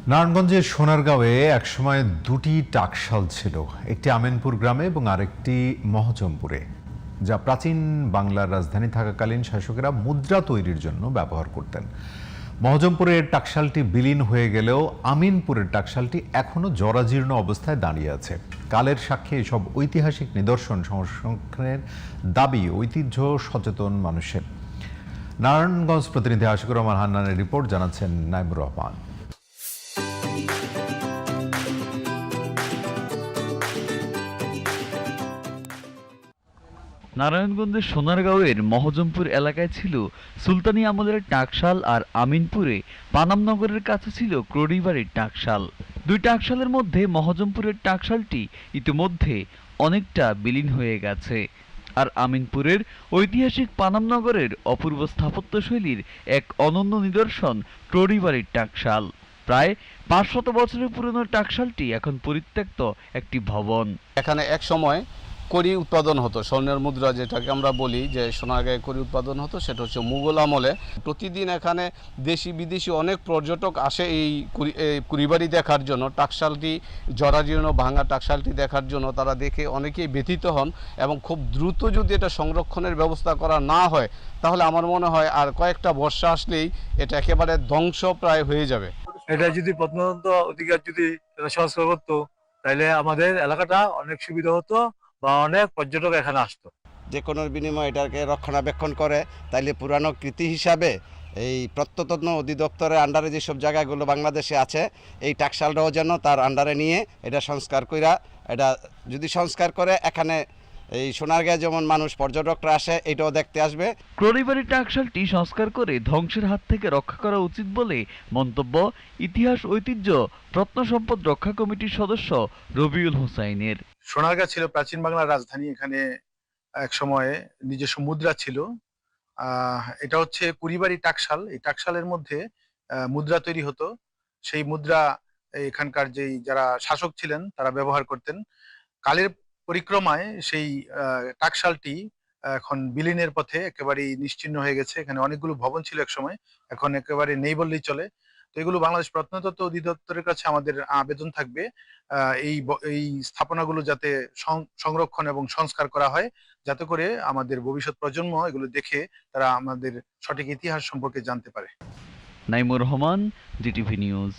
নারায়ণগঞ্জের সোনারগাঁওয়ে একসময় দুটি টাকশাল ছিল, একটি আমিনপুর গ্রামে এবং আরেকটি মহজমপুরে, যা প্রাচীন বাংলার রাজধানী থাকাকালীন শাসকেরা মুদ্রা তৈরির জন্য ব্যবহার করতেন। মহজমপুরের টাকশালটি বিলীন হয়ে গেলেও আমিনপুরের টাকশালটি এখনো জরাজীর্ণ অবস্থায় দাঁড়িয়ে আছে। কালের সাক্ষী এসব ঐতিহাসিক নিদর্শন সংরক্ষণের দাবি ঐতিহ্য সচেতন মানুষের। নারায়ণগঞ্জ প্রতিনিধি আশিকুর রহমান হান্নানের রিপোর্ট, জানাচ্ছেন নাইমুর রহমান। নারায়ণগঞ্জের সোনারগাঁওয়ের মহজমপুর এলাকায় ছিল সুলতানি আমলের টাকশাল, আর আমিনপুরে পানামনগরের কাছে ছিল ক্রোড়িবাড়ির টাকশাল। দুই টাকশালের মধ্যে মহজমপুরের টাকশালটি ইতিমধ্যে অনেকটা বিলীন হয়ে গেছে, আর আমিনপুরের ঐতিহাসিক পানামনগরের অপূর্ব স্থাপত্যশৈলীর এক অনন্য নিদর্শন ক্রোড়িবাড়ির টাকশাল। প্রায় 500 বছরের পুরনো টাকশালটি এখন পরিত্যক্ত একটি ভবন। এখানে এক সময় কড়ি উৎপাদন হতো, স্বর্ণের মুদ্রা যেটাকে আমরা বলি যে সোনারগাঁয়ে কড়ি উৎপাদন হতো, সেটা হচ্ছে মুঘল আমলে। প্রতিদিন এখানে দেশি বিদেশি অনেক পর্যটক আসে এই কুড়িবাড়ি দেখার জন্য, টাকশালটি জরাজীর্ণ ভাঙা টাকশালটি দেখার জন্য। তারা দেখে অনেকেই ব্যথিত হন এবং খুব দ্রুত যদি এটা সংরক্ষণের ব্যবস্থা করা না হয় তাহলে আমার মনে হয় আর কয়েকটা বর্ষা আসলেই এটা একেবারে ধ্বংস প্রায় হয়ে যাবে। এটা যদি প্রত্নতত্ত্ব অধিকার যদি সংস্কার করতো তাহলে আমাদের এলাকাটা অনেক সুবিধা হতো বা অনেক পর্যটক এখানে আসতো। যে কোনো বিনিময়ে এটাকে রক্ষণাবেক্ষণ করে তাইলে পুরানো কৃতি হিসাবে এই প্রত্নতত্ত্ব অধিদপ্তরের আন্ডারে যেসব জায়গাগুলো বাংলাদেশে আছে এই টাকশালটাও যেন তার আন্ডারে নিয়ে এটা সংস্কার কইরা, এটা যদি সংস্কার করে এখানে এই সোনারগাঁয়ে যেমন মানুষ পর্যটকরা আসে এটাও দেখতে আসবে। ক্রোড়িবাড়ি টাকশালটি সংস্কার করে ধ্বংসের হাত থেকে রক্ষা করা উচিত বলে মন্তব্য ইতিহাস ঐতিহ্য প্রত্নসম্পদ রক্ষা কমিটির সদস্য রবিউল হোসাইনের। সোনারগাঁ ছিল প্রাচীন বাংলার রাজধানী। এখানে এক সময়ে নিজস্ব মুদ্রা ছিল। এটা হচ্ছে কুড়িবাড়ি টাকশাল। এই টাকশালের মধ্যে মুদ্রা তৈরি হতো। সেই মুদ্রা এখানকার যারা শাসক ছিলেন তারা ব্যবহার করতেন। কালের পরিক্রমায় সেই টাকশালটি এখন বিলীনের পথে একেবারেই নিশ্চিহ্ন হয়ে গেছে। এখানে অনেকগুলো ভবন ছিল এক সময়, এখন একেবারে নেই বললেই চলে। তো এগুলো বাংলাদেশ প্রত্নতত্ত্ব অধিদপ্তরের কাছে আমাদের আবেদন থাকবে এই স্থাপনাগুলো যাতে সংরক্ষণ এবং সংস্কার করা হয়, যাতে করে আমাদের ভবিষ্যৎ প্রজন্ম এগুলো দেখে তারা আমাদের সঠিক ইতিহাস সম্পর্কে জানতে পারে। Naimur Rahman, GTV news.